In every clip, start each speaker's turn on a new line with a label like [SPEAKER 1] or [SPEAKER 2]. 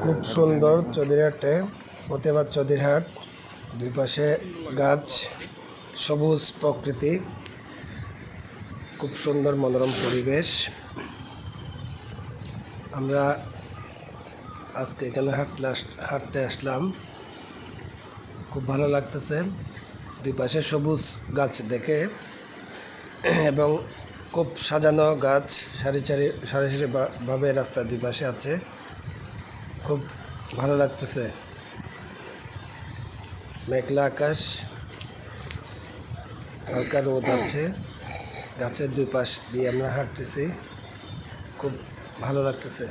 [SPEAKER 1] খুব সুন্দর চৌধুরীহাটে ফতেবাদ চৌধুরীহাট, দুই পাশে গাছ, সবুজ প্রকৃতি, খুব সুন্দর মনোরম পরিবেশ। আমরা আজকে এখানে হাঁটতে আসলাম, খুব ভালো লাগতেছে দুই পাশে সবুজ গাছ দেখে, এবং খুব সাজানো গাছ সারি সারি ভাবে রাস্তা দুই পাশে আছে, খুব ভালো লাগতেছে। মেঘলা আকাশ, হালকা রোদ আছে, গাছের দুই পাশ দিয়ে আমরা হাঁটতেছি, খুব ভালো লাগতেছে।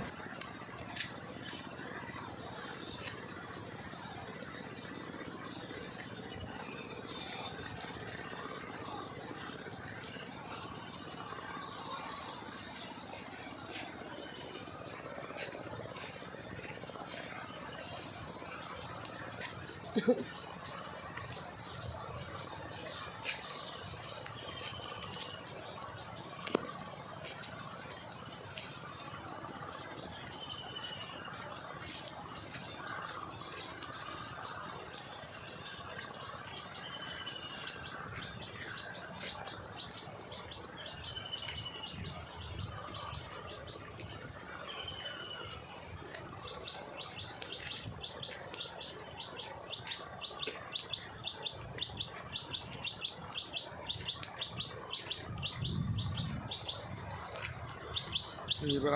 [SPEAKER 2] এবার